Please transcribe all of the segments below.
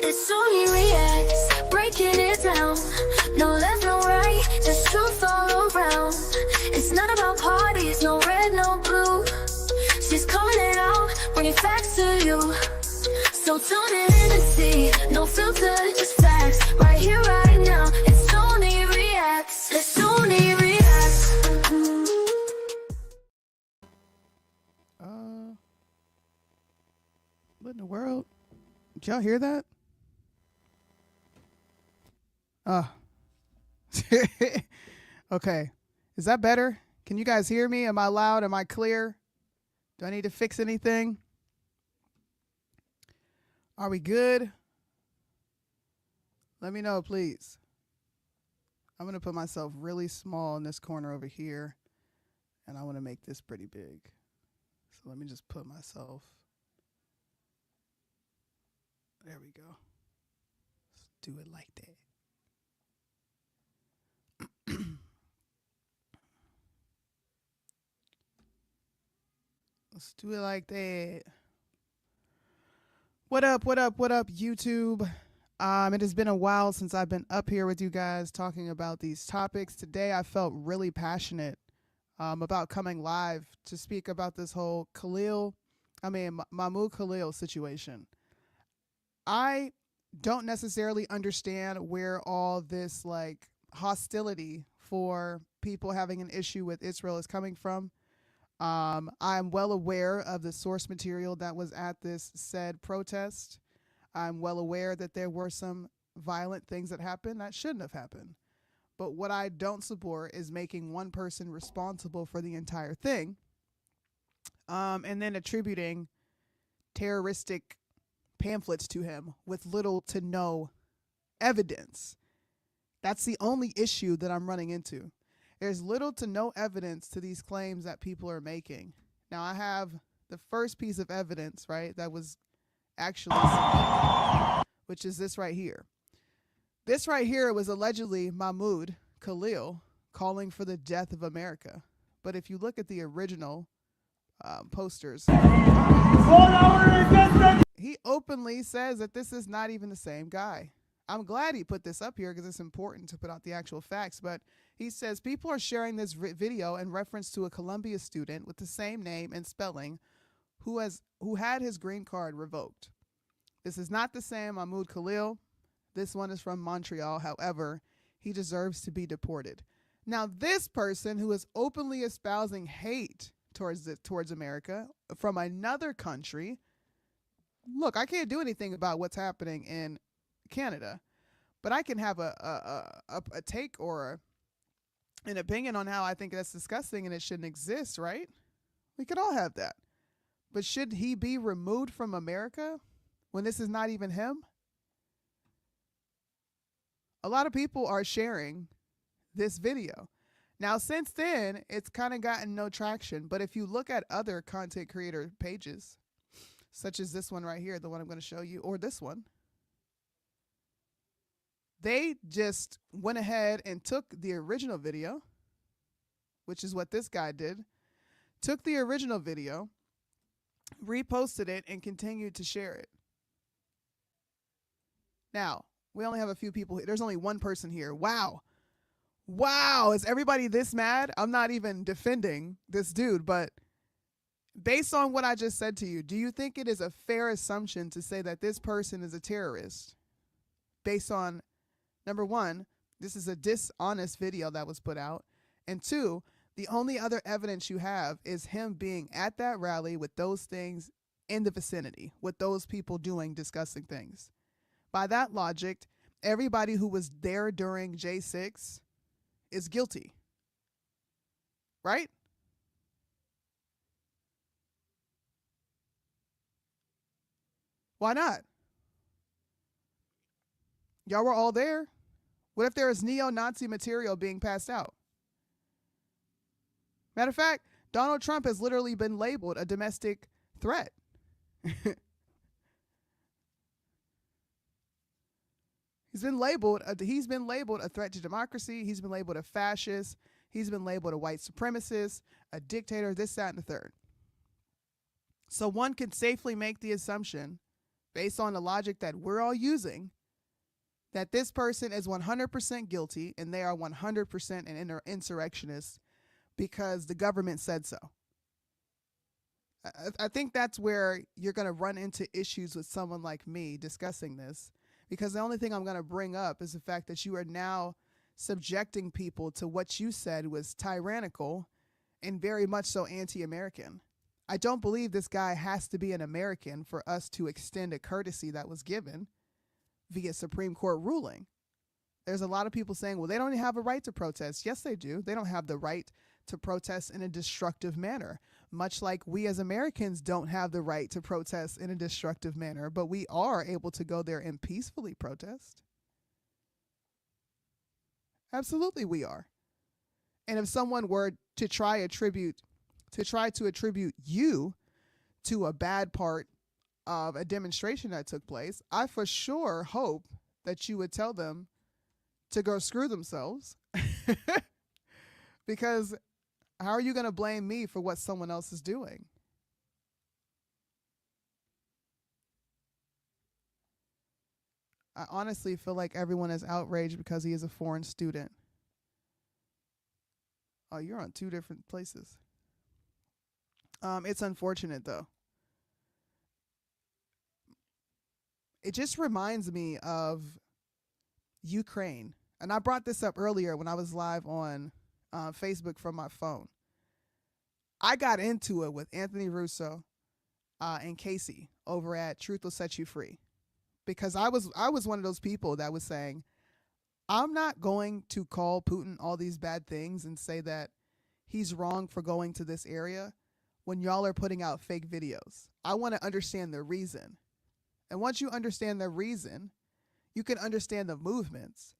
It's only reacts, breaking it down. No left, no right, just truth all around. It's not about parties, no red, no blue. She's calling it out, bringing facts to you. So tune in and see, no filter, just facts. Right here, right now, it's only reacts. It's only reacts. What in the world? Did y'all hear that? Okay. Is that better? Can you guys hear me? Am I loud? Am I clear? Do I need to fix anything? Are we good? Let me know, please. I'm going to put myself really small in this corner over here, and I want to make this pretty big. So let me just put myself. There we go. Let's do it like that. Let's do it like that. What up, YouTube? It has been a while since I've been up here with you guys talking about these topics. Today I felt really passionate about coming live to speak about this whole Mahmoud Kahlil situation. I don't necessarily understand where all this like hostility for people having an issue with Israel is coming from. I'm well aware of the source material that was at this said protest. I'm well aware that there were some violent things that happened that shouldn't have happened. But what I don't support is making one person responsible for the entire thing, and then attributing terroristic pamphlets to him with little to no evidence. That's the only issue that I'm running into. There's little to no evidence to these claims that people are making. Now, I have the first piece of evidence, right, that was actually submitted, which is this right here. This right here was allegedly Mahmoud Kahlil calling for the death of America. But if you look at the original posters, he openly says that this is not even the same guy. I'm glad he put this up here because it's important to put out the actual facts, but he says people are sharing this video in reference to a Columbia student with the same name and spelling who had his green card revoked. This is not the same Mahmoud Kahlil. This one is from Montreal. However, he deserves to be deported. Now, this person who is openly espousing hate towards America from another country, look, I can't do anything about what's happening in Canada, but I can have a take or an opinion on how I think that's disgusting and it shouldn't exist, right? We could all have that. But should he be removed from America when this is not even him? A lot of people are sharing this video. Now, since then, it's kind of gotten no traction. But if you look at other content creator pages, such as this one right here, the one I'm going to show you, or this one, they just went ahead and took the original video, which is what this guy did, took the original video, reposted it, and continued to share it. Now, we only have a few people here. There's only one person here. Wow. Wow. Is everybody this mad? I'm not even defending this dude, but based on what I just said to you, do you think it is a fair assumption to say that this person is a terrorist based on, number one, this is a dishonest video that was put out, and two, the only other evidence you have is him being at that rally with those things in the vicinity, with those people doing disgusting things. By that logic, everybody who was there during J6 is guilty, right? Why not? Y'all were all there. What if there is neo-Nazi material being passed out? Matter of fact, Donald Trump has literally been labeled a domestic threat. He's been labeled a threat to democracy. He's been labeled a fascist. He's been labeled a white supremacist, a dictator, this, that, and the third. So one could safely make the assumption based on the logic that we're all using, that this person is 100% guilty and they are 100% an insurrectionist because the government said so. I think that's where you're going to run into issues with someone like me discussing this, because the only thing I'm going to bring up is the fact that you are now subjecting people to what you said was tyrannical and very much so anti-American. I don't believe this guy has to be an American for us to extend a courtesy that was given via Supreme Court ruling. There's a lot of people saying, well, they don't have a right to protest. Yes, they do. They don't have the right to protest in a destructive manner, much like we as Americans don't have the right to protest in a destructive manner, but we are able to go there and peacefully protest. Absolutely, we are. And if someone were to try to attribute you to a bad part of a demonstration that took place, I for sure hope that you would tell them to go screw themselves. Because how are you going to blame me for what someone else is doing? I honestly feel like everyone is outraged because he is a foreign student. Oh, you're on two different places. It's unfortunate, though. It just reminds me of Ukraine. And I brought this up earlier when I was live on Facebook from my phone. I got into it with Anthony Russo and Casey over at Truth Will Set You Free, because I was one of those people that was saying, I'm not going to call Putin all these bad things and say that he's wrong for going to this area when y'all are putting out fake videos. I want to understand the reason. And once you understand the reason, you can understand the movements.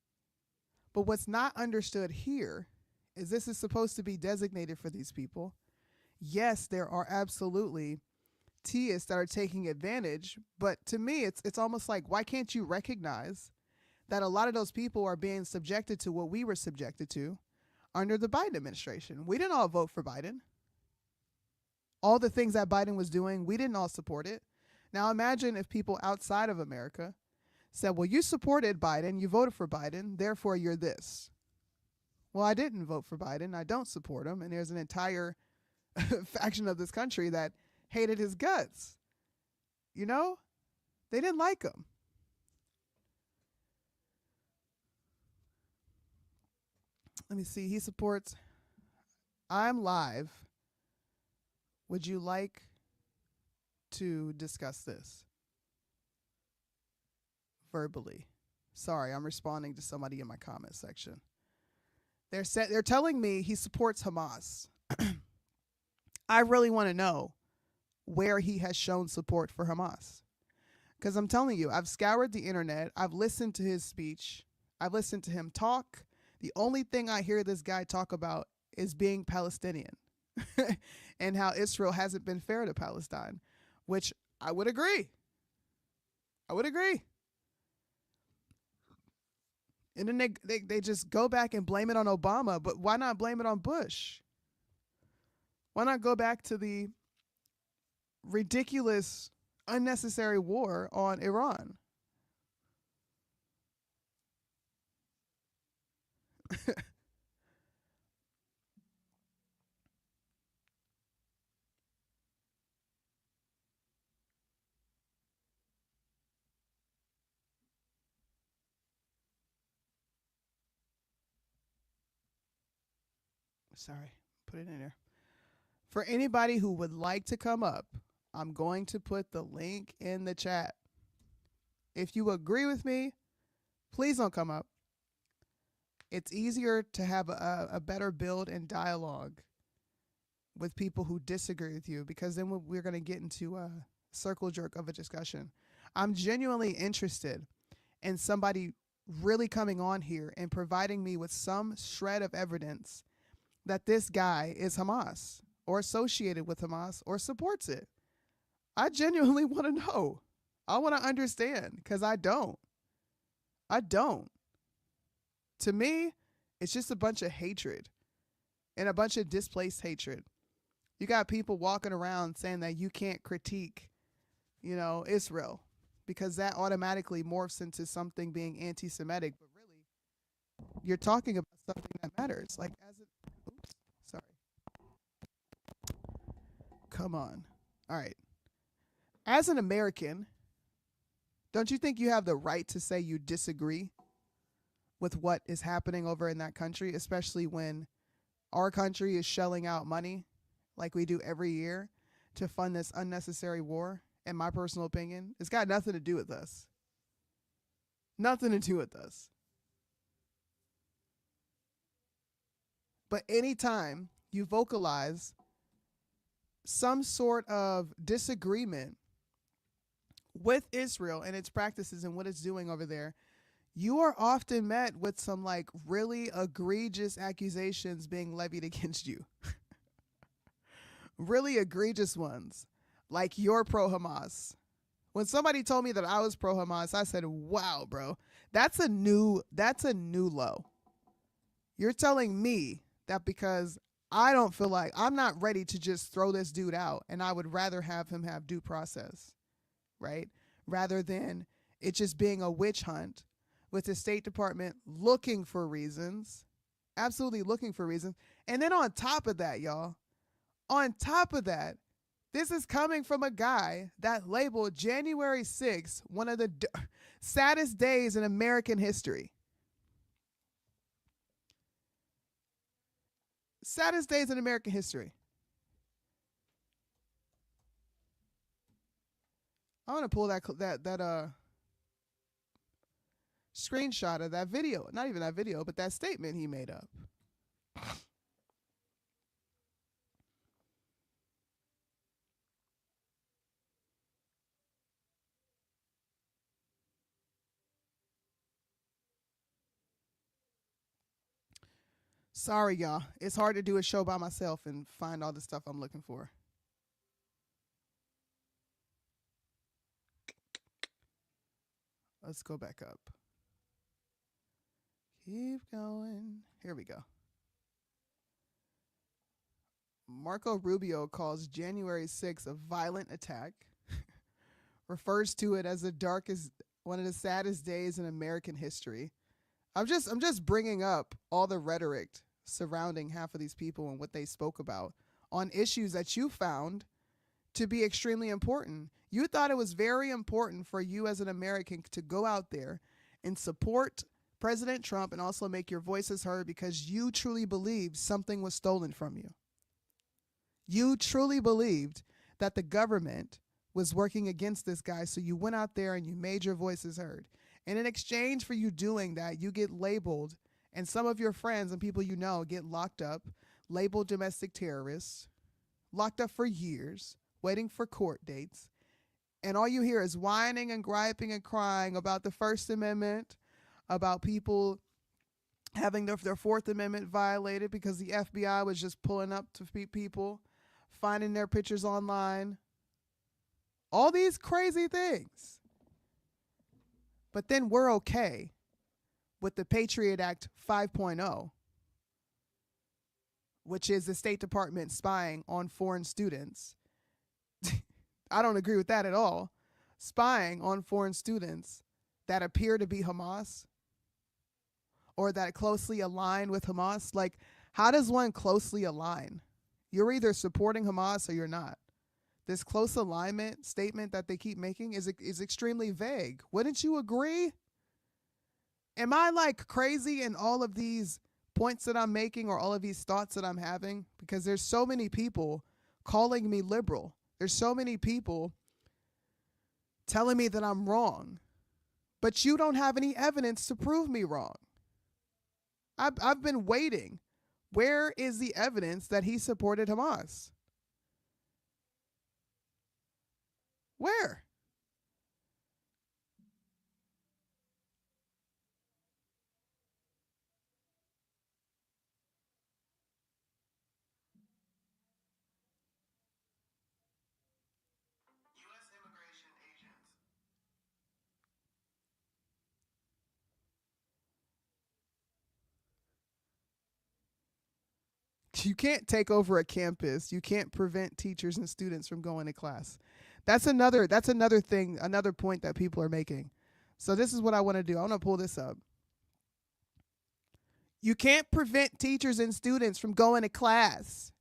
But what's not understood here is this is supposed to be designated for these people. Yes, there are absolutely Teists that are taking advantage, but to me, it's almost like, why can't you recognize that a lot of those people are being subjected to what we were subjected to under the Biden administration? We didn't all vote for Biden. All the things that Biden was doing, we didn't all support it. Now imagine if people outside of America said, well, you supported Biden, you voted for Biden, therefore you're this. Well, I didn't vote for Biden, I don't support him, and there's an entire faction of this country that hated his guts. You know, they didn't like him. Let me see. He supports I'm live. Would you like to discuss this verbally? Sorry, I'm responding to somebody in my comment section. They're telling me he supports Hamas. I really want to know where he has shown support for Hamas. Because I'm telling you, I've scoured the internet. I've listened to his speech. I've listened to him talk. The only thing I hear this guy talk about is being Palestinian and how Israel hasn't been fair to Palestine, which I would agree. I would agree. And then they just go back and blame it on Obama, but why not blame it on Bush? Why not go back to the ridiculous, unnecessary war on Iran? Sorry, put it in there. For anybody who would like to come up, I'm going to put the link in the chat. If you agree with me, please don't come up. It's easier to have a better build and dialogue with people who disagree with you, because then we're going to get into a circle jerk of a discussion. I'm genuinely interested in somebody really coming on here and providing me with some shred of evidence that this guy is Hamas or associated with Hamas or supports it. I genuinely want to know. I want to understand, because I don't. To me, it's just a bunch of hatred and a bunch of displaced hatred. You got people walking around saying that you can't critique, Israel. because that automatically morphs into something being anti-Semitic. But really, you're talking about something that matters. Like as it, oops, sorry, come on. All right, as an American, don't you think you have the right to say you disagree with what is happening over in that country, especially when our country is shelling out money like we do every year to fund this unnecessary war? In my personal opinion, it's got nothing to do with us. Nothing to do with us. But anytime you vocalize some sort of disagreement with Israel and its practices and what it's doing over there, you are often met with some like really egregious accusations being levied against you. Really egregious ones. Like you're pro Hamas. When somebody told me that I was pro Hamas, I said, wow, bro, that's a new low. You're telling me that because I don't feel like I'm not ready to just throw this dude out and I would rather have him have due process, right? Rather than it just being a witch hunt with the State Department looking for reasons, absolutely looking for reasons. And then on top of that, y'all, on top of that, this is coming from a guy that labeled January 6th one of the saddest days in American history. Saddest days in American history. I want to pull that screenshot of that video. Not even that video, but that statement he made up. Sorry, y'all. It's hard to do a show by myself and find all the stuff I'm looking for. Let's go back up. Keep going. Here we go. Marco Rubio calls January 6th a violent attack, refers to it as the darkest, one of the saddest days in American history. I'm just bringing up all the rhetoric surrounding half of these people and what they spoke about on issues that you found to be extremely important. You thought it was very important for you as an American to go out there and support President Trump and also make your voices heard because you truly believed something was stolen from you. You truly believed that the government was working against this guy, so you went out there and you made your voices heard. And in exchange for you doing that, you get labeled, and some of your friends and people you know get locked up, labeled domestic terrorists, locked up for years, waiting for court dates. And all you hear is whining and griping and crying about the First Amendment, about people having their Fourth Amendment violated because the FBI was just pulling up to people, finding their pictures online. All these crazy things. But then we're okay with the Patriot Act 5.0, which is the State Department spying on foreign students. I don't agree with that at all. Spying on foreign students that appear to be Hamas or that closely align with Hamas. Like, how does one closely align? You're either supporting Hamas or you're not. This close alignment statement that they keep making is extremely vague. Wouldn't you agree? Am I like crazy in all of these points that I'm making or all of these thoughts that I'm having? Because there's so many people calling me liberal. There's so many people telling me that I'm wrong. But you don't have any evidence to prove me wrong. I've been waiting. Where is the evidence that he supported Hamas? Where? U.S. immigration agents. You can't take over a campus. You can't prevent teachers and students from going to class. That's another thing, another point that people are making. So this is what I want to do. I want to pull this up. You can't prevent teachers and students from going to class.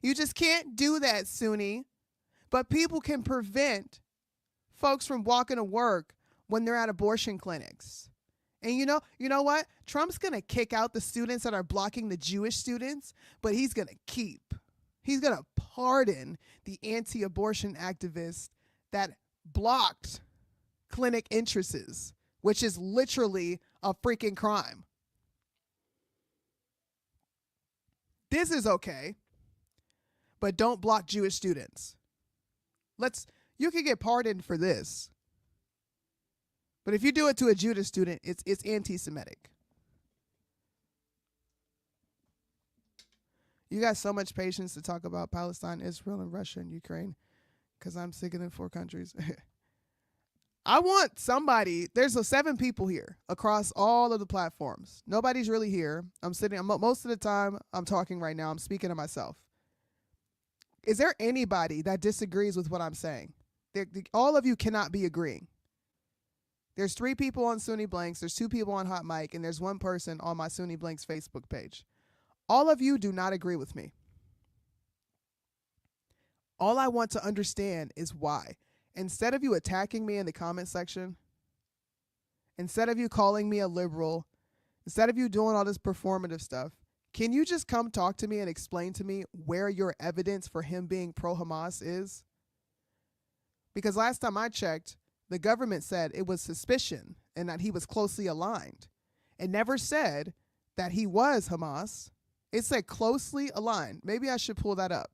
You just can't do that, Sunni. But people can prevent folks from walking to work when they're at abortion clinics. And you know what? Trump's going to kick out the students that are blocking the Jewish students, but he's going to pardon the anti-abortion activists that blocked clinic entrances, which is literally a freaking crime. This is okay, but don't block Jewish students. You can get pardoned for this. But if you do it to a Jewish student, it's anti-Semitic. You got so much patience to talk about Palestine, Israel, and Russia and Ukraine because I'm sick of them 4 countries. I want somebody. There's 7 people here across all of the platforms. Nobody's really here. Most of the time I'm talking right now. I'm speaking to myself. Is there anybody that disagrees with what I'm saying? All of you cannot be agreeing. There's 3 people on Sunni Blanks, there's 2 people on Hot Mic, and there's 1 person on my Sunni Blanks Facebook page. All of you do not agree with me. All I want to understand is why. Instead of you attacking me in the comment section, instead of you calling me a liberal, instead of you doing all this performative stuff, can you just come talk to me and explain to me where your evidence for him being pro-Hamas is? Because last time I checked, the government said it was suspicion and that he was closely aligned. It never said that he was Hamas. It said closely aligned. Maybe I should pull that up.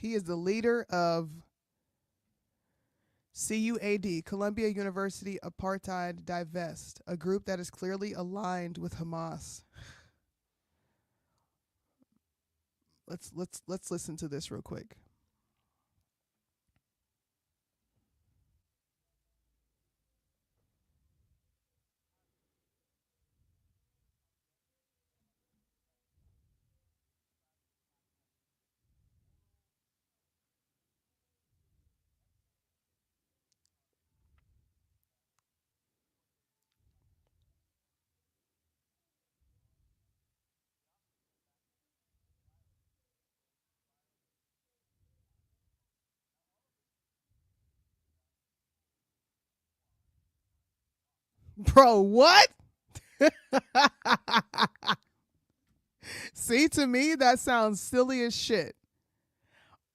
He is the leader of CUAD, Columbia University Apartheid Divest, a group that is clearly aligned with Hamas. Let's listen to this real quick. Bro, what? See, to me, that sounds silly as shit.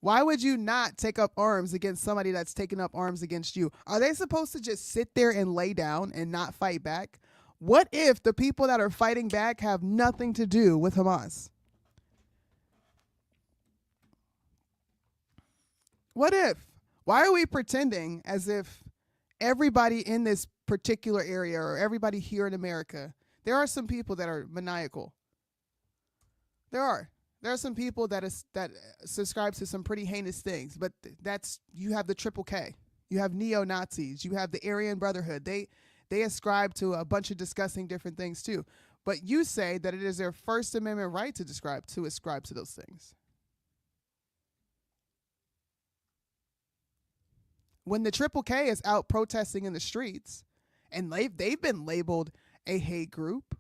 Why would you not take up arms against somebody that's taking up arms against you? Are they supposed to just sit there and lay down and not fight back? What if the people that are fighting back have nothing to do with Hamas? What if? Why are we pretending as if everybody in this particular area or everybody here in America, there are some people that are maniacal. There are some people that subscribe to some pretty heinous things, but you have the Triple K, you have neo-Nazis, you have the Aryan Brotherhood. They ascribe to a bunch of disgusting different things too. But you say that it is their First Amendment right to ascribe to those things. When the Triple K is out protesting in the streets, and they've been labeled a hate group,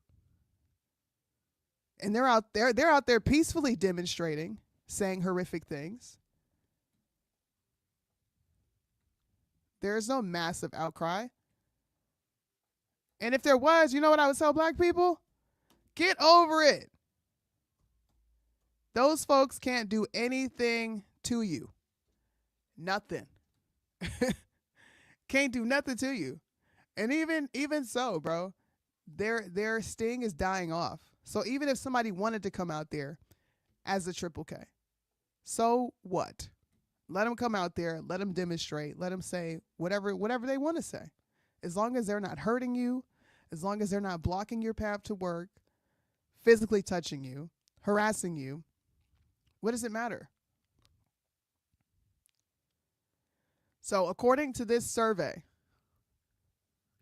and they're out there peacefully demonstrating, saying horrific things. There is no massive outcry. And if there was, you know what I would tell black people? Get over it. Those folks can't do anything to you. Nothing. Can't do nothing to you. And even so, bro, their sting is dying off. So even if somebody wanted to come out there as a Triple K, so what? Let them come out there, let them demonstrate, let them say whatever they want to say. As long as they're not hurting you, as long as they're not blocking your path to work, physically touching you, harassing you, what does it matter? So according to this survey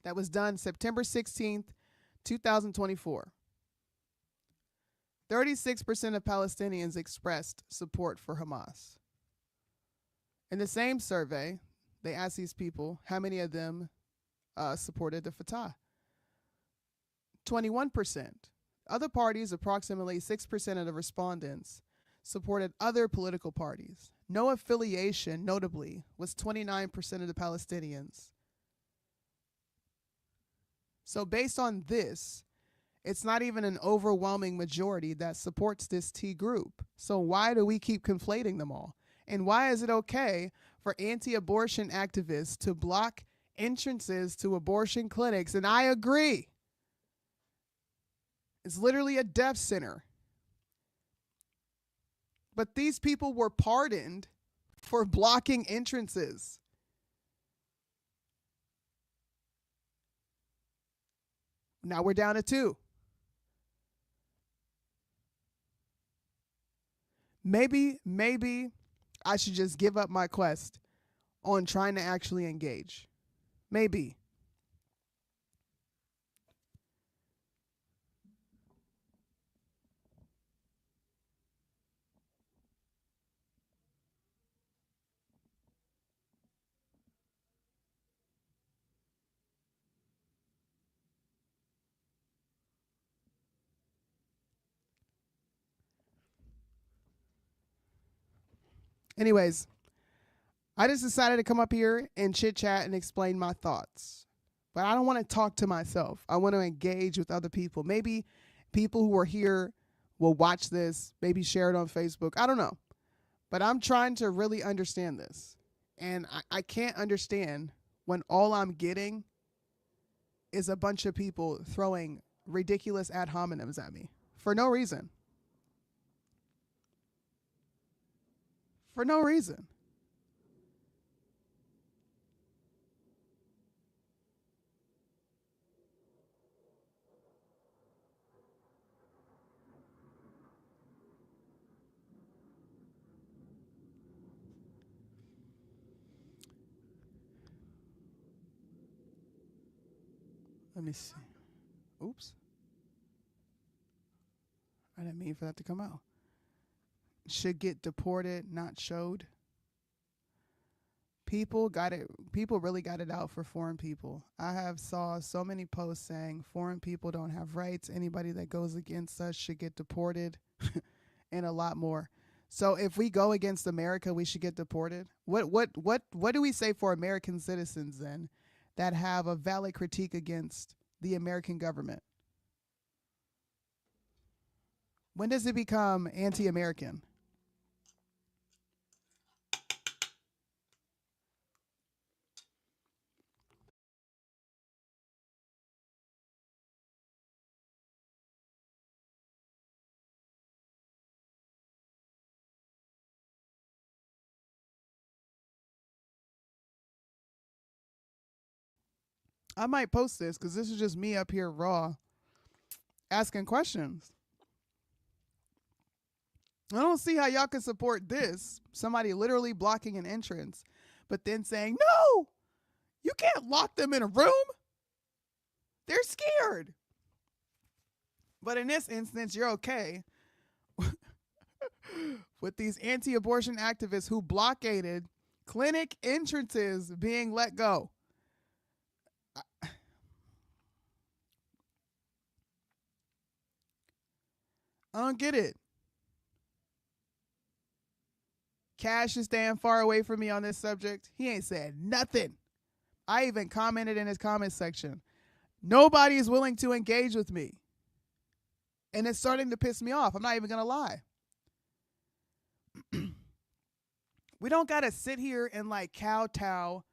that was done September 16th, 2024, 36% of Palestinians expressed support for Hamas. In the same survey, they asked these people how many of them supported the Fatah. 21%. Other parties, approximately 6% of the respondents, supported other political parties. No affiliation, notably, was 29% of the Palestinians. So based on this, it's not even an overwhelming majority that supports this T group. So why do we keep conflating them all? And why is it okay for anti-abortion activists to block entrances to abortion clinics? And I agree. It's literally a death center. But these people were pardoned for blocking entrances. Now we're down to 2. Maybe I should just give up my quest on trying to actually engage. Maybe. Anyways, I just decided to come up here and chit chat and explain my thoughts. But I don't want to talk to myself. I want to engage with other people. Maybe people who are here will watch this, maybe share it on Facebook. I don't know. But I'm trying to really understand this. And I can't understand when all I'm getting is a bunch of people throwing ridiculous ad hominems at me for no reason. For no reason. Let me see. Oops. I didn't mean for that to come out. Should get deported, not showed. People really got it out for foreign people. I have saw so many posts saying foreign people don't have rights. Anybody that goes against us should get deported and a lot more. So if we go against America, we should get deported. What do we say for American citizens then that have a valid critique against the American government? When does it become anti-American? I might post this because this is just me up here raw asking questions. I don't see how y'all can support this. Somebody literally blocking an entrance, but then saying, no, you can't lock them in a room. They're scared. But in this instance, you're okay with these anti-abortion activists who blockaded clinic entrances being let go. I don't get it. Cash is staying far away from me on this subject. He ain't said nothing. I even commented in his comment section. Nobody is willing to engage with me. And it's starting to piss me off. I'm not even going to lie. We don't got to sit here and like kowtow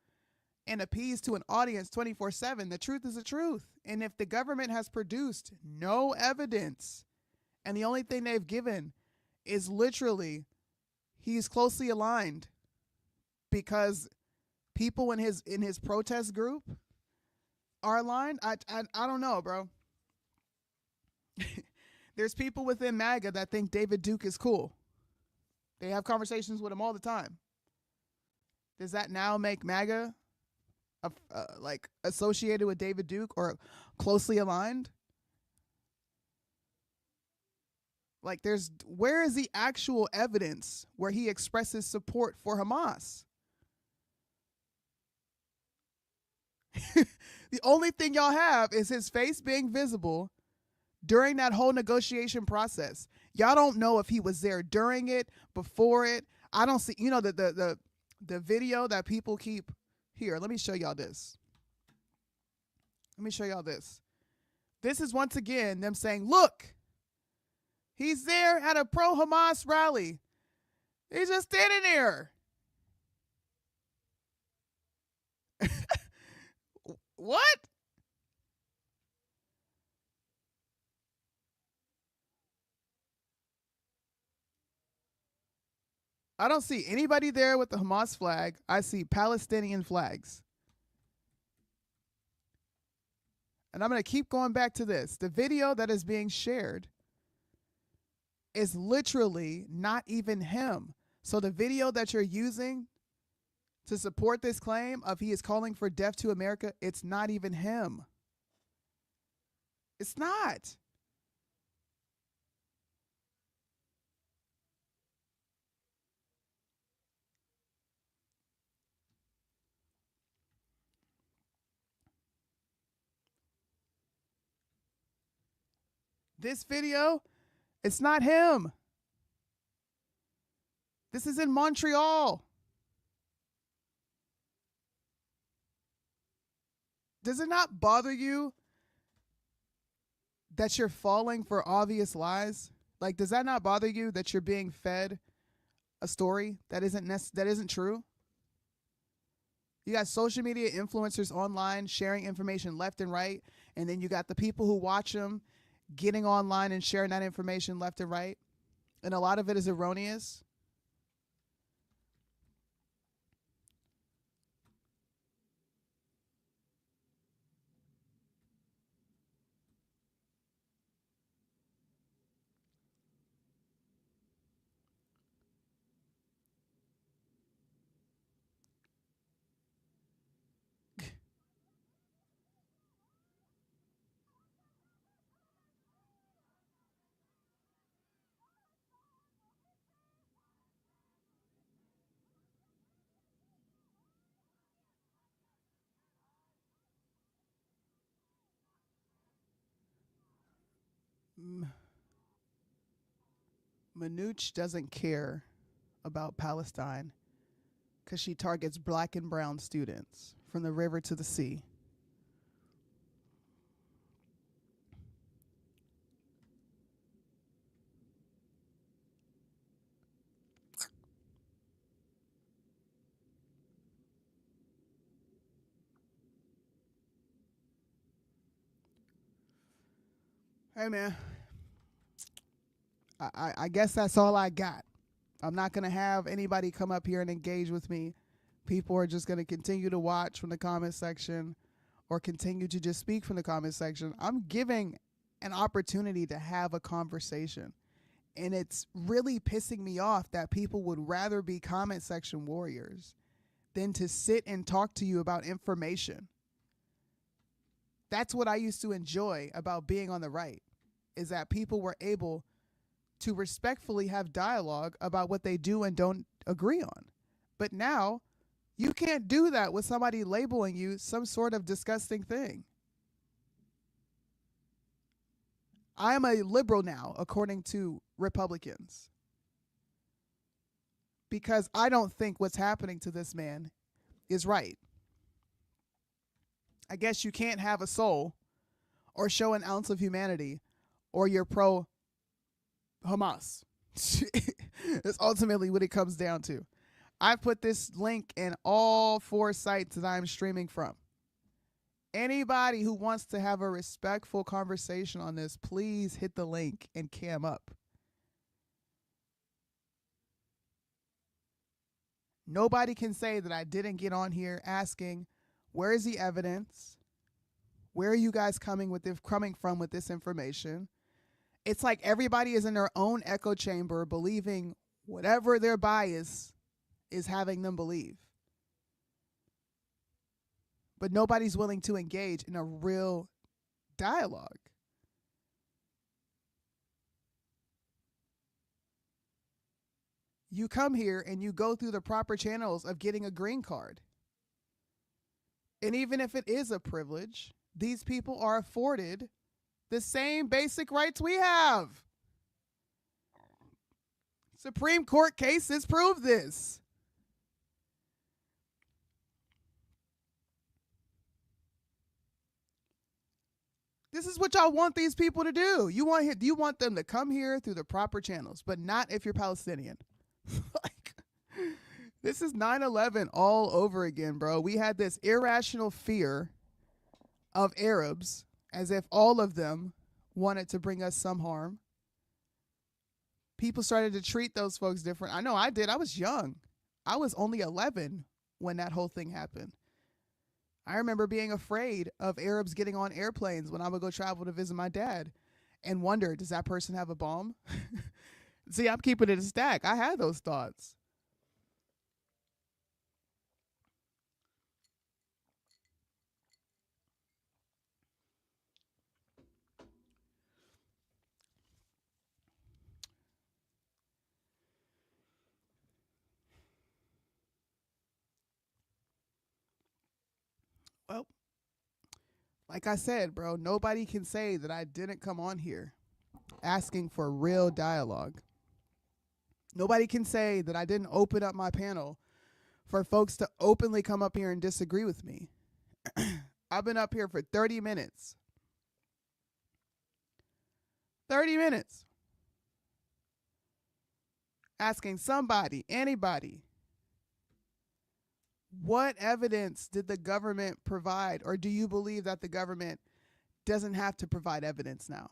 and appease to an audience 24/7. The truth is the truth. And if the government has produced no evidence and the only thing they've given is literally he's closely aligned because people in his protest group are aligned, I don't know, bro. There's people within MAGA that think David Duke is cool. They have conversations with him all the time. Does that now make MAGA like associated with David Duke or closely aligned? Like, where is the actual evidence where he expresses support for Hamas? The only thing y'all have is his face being visible during that whole negotiation process. Y'all don't know if he was there during it, before it. I don't see, the video that people keep here. Let me show y'all this. This is once again them saying, look, he's there at a pro-Hamas rally. He's just standing there. What? I don't see anybody there with the Hamas flag. I see Palestinian flags. And I'm going to keep going back to this. The video that is being shared is literally not even him. So the video that you're using to support this claim of he is calling for death to America, it's not even him. It's not. This video, it's not him. This is in Montreal. Does it not bother you that you're falling for obvious lies? Like, does that not bother you that you're being fed a story that isn't true? You got social media influencers online sharing information left and right, and then you got the people who watch them getting online and sharing that information left and right, and a lot of it is erroneous. Manouch doesn't care about Palestine because she targets black and brown students from the river to the sea. Hey, man. I guess that's all I got. I'm not going to have anybody come up here and engage with me. People are just going to continue to watch from the comment section or continue to just speak from the comment section. I'm giving an opportunity to have a conversation. And it's really pissing me off that people would rather be comment section warriors than to sit and talk to you about information. That's what I used to enjoy about being on the right, is that people were able to respectfully have dialogue about what they do and don't agree on. But now you can't do that with somebody labeling you some sort of disgusting thing. I am a liberal now, according to Republicans, because I don't think what's happening to this man is right. I guess you can't have a soul or show an ounce of humanity or you're pro Hamas. That's ultimately what it comes down to. I put this link in all 4 sites that I'm streaming from. Anybody who wants to have a respectful conversation on this, please hit the link and cam up. Nobody can say that I didn't get on here asking, where is the evidence? Where are you guys coming from with this information? It's like everybody is in their own echo chamber believing whatever their bias is having them believe. But nobody's willing to engage in a real dialogue. You come here and you go through the proper channels of getting a green card. And even if it is a privilege, these people are afforded the same basic rights we have. Supreme Court cases prove this. This is what y'all want these people to do. You want them to come here through the proper channels, but not if you're Palestinian. Like, this is 9/11 all over again, bro. We had this irrational fear of Arabs as if all of them wanted to bring us some harm. People started to treat those folks different. I know I did. I was young. I was only 11 when that whole thing happened. I remember being afraid of Arabs getting on airplanes when I would go travel to visit my dad and wonder, does that person have a bomb? See, I'm keeping it a stack. I had those thoughts. Well, like I said, bro, nobody can say that I didn't come on here asking for real dialogue. Nobody can say that I didn't open up my panel for folks to openly come up here and disagree with me. I've been up here for 30 minutes. 30 minutes. Asking somebody, anybody, what evidence did the government provide, or do you believe that the government doesn't have to provide evidence now?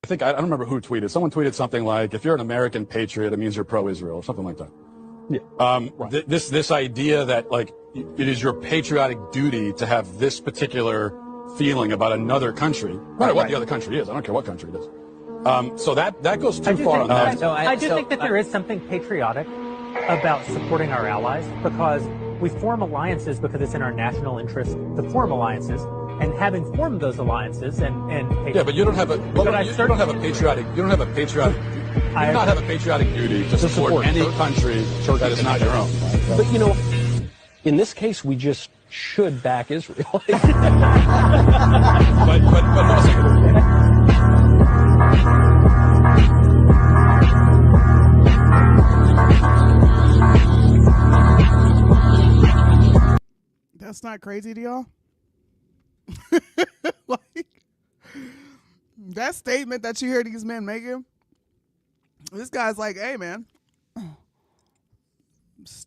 I don't remember who tweeted. Someone tweeted something like, if you're an American patriot, it means you're pro-Israel, or something like that. Yeah. Right. This idea that, like, it is your patriotic duty to have this particular feeling about another country, no matter what the other country is. I don't care what country it is. So that goes too far on that. I do think that there is something patriotic about supporting our allies, because we form alliances because it's in our national interest to form alliances. And having formed those alliances and yeah, but you don't have a you don't have a patriotic duty to support any country that is not your own. But you know, in this case, we just should back Israel. but also, that's not crazy to y'all? Like, that statement that you hear these men making, this guy's like, hey man,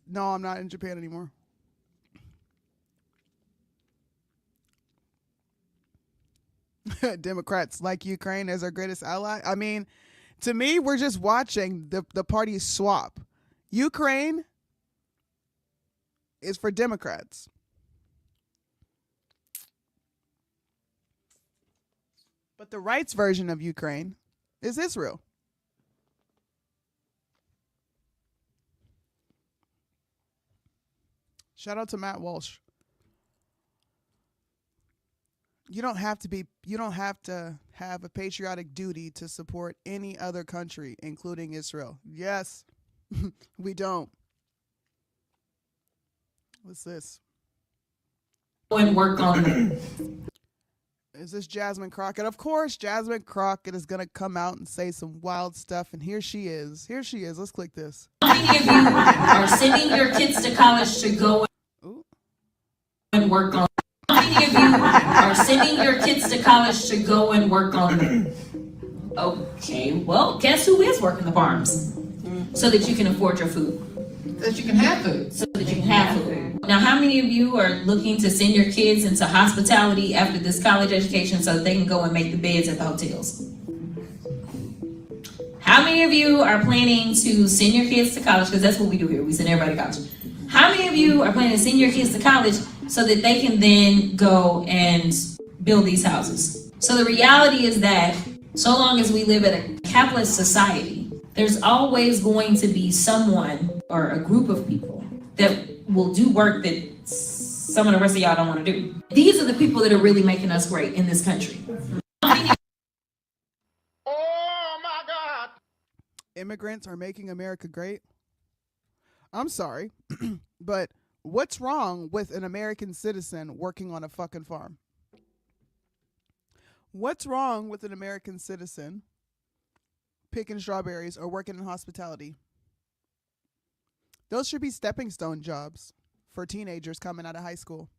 no, I'm not in Japan anymore. Democrats like Ukraine as our greatest ally. I mean, to me, we're just watching the parties swap. Ukraine is for Democrats. But the rights version of Ukraine is Israel. Shout out to Matt Walsh. You don't have to have a patriotic duty to support any other country, including Israel. Yes, we don't. What's this? And work on Is this Jasmine Crockett? Of course, Jasmine Crockett is going to come out and say some wild stuff, and here she is. Here she is. Let's click this. How many of you are sending your kids to college to go and work on? How many of you are sending your kids to college to go and work on? Okay, well, guess who is working the farms? So that you can afford your food. So that you can have food. So that you can have food. Now, how many of you are looking to send your kids into hospitality after this college education so they can go and make the beds at the hotels? How many of you are planning to send your kids to college? Because that's what we do here. We send everybody to college. How many of you are planning to send your kids to college so that they can then go and build these houses? So the reality is that so long as we live in a capitalist society, there's always going to be someone or a group of people that will do work that some of the rest of y'all don't want to do. These are the people that are really making us great in this country. Immigrants are making America great. I'm sorry, but what's wrong with an American citizen working on a fucking farm? What's wrong with an American citizen picking strawberries or working in hospitality? Those should be stepping stone jobs for teenagers coming out of high school.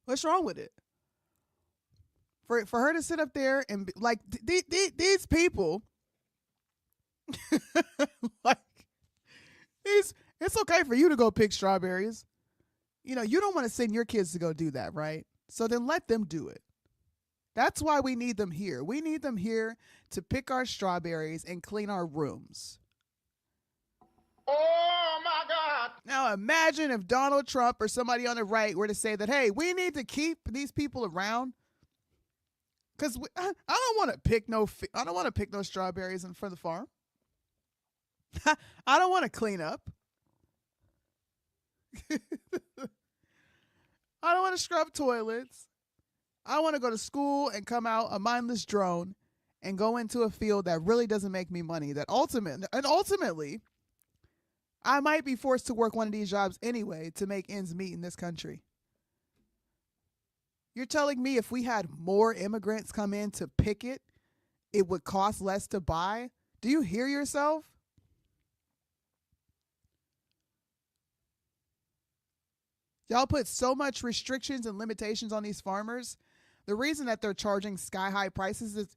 What's wrong with it? For her to sit up there and be, like these people, like it's okay for you to go pick strawberries. You know, you don't want to send your kids to go do that, right? So then let them do it. That's why we need them here. We need them here to pick our strawberries and clean our rooms. Oh my God. Now imagine if Donald Trump or somebody on the right were to say that, hey, we need to keep these people around because I don't want to pick no strawberries in front of the farm. I don't want to clean up. I don't want to scrub toilets. I want to go to school and come out a mindless drone and go into a field that really doesn't make me money. Ultimately, I might be forced to work one of these jobs anyway to make ends meet in this country. You're telling me if we had more immigrants come in to pick it, it would cost less to buy? Do you hear yourself? Y'all put so much restrictions and limitations on these farmers. The reason that they're charging sky-high prices is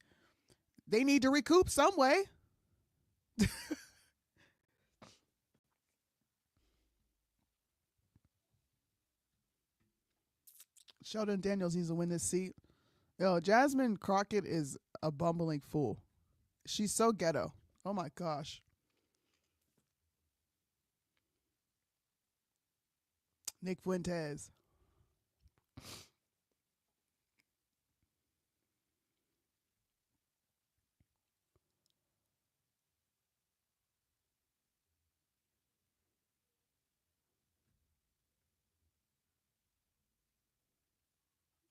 they need to recoup some way. Sheldon Daniels needs to win this seat. Yo, Jasmine Crockett is a bumbling fool. She's so ghetto. Oh my gosh. Nick Fuentes.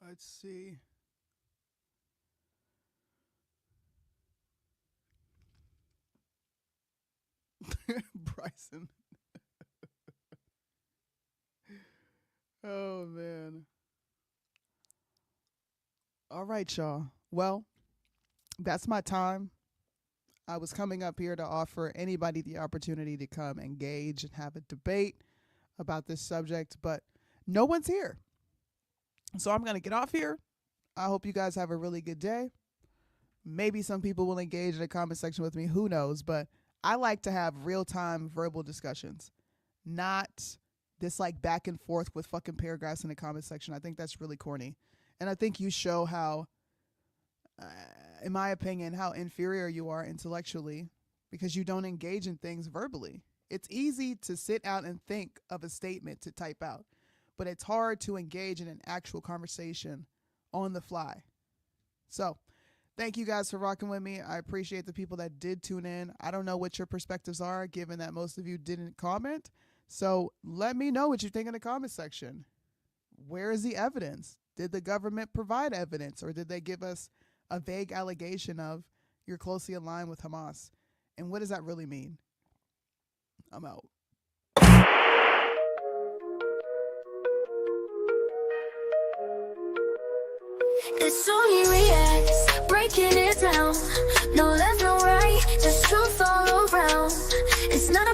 Let's see. Bryson. Oh, man. All right, y'all. Well, that's my time. I was coming up here to offer anybody the opportunity to come engage and have a debate about this subject, but no one's here. So I'm going to get off here. I hope you guys have a really good day. Maybe some people will engage in the comment section with me. Who knows? But I like to have real-time verbal discussions, not this like back and forth with fucking paragraphs in the comment section. I think that's really corny. And I think you show how, in my opinion, how inferior you are intellectually because you don't engage in things verbally. It's easy to sit out and think of a statement to type out, but it's hard to engage in an actual conversation on the fly. So thank you guys for rocking with me. I appreciate the people that did tune in. I don't know what your perspectives are, given that most of you didn't comment. So let me know what you think in the comment section. Where is the evidence? Did the government provide evidence, or did they give us a vague allegation of you're closely aligned with Hamas? And what does that really mean? I'm out. It's only reacts, breaking it down. No left, no right, just truth all around. It's not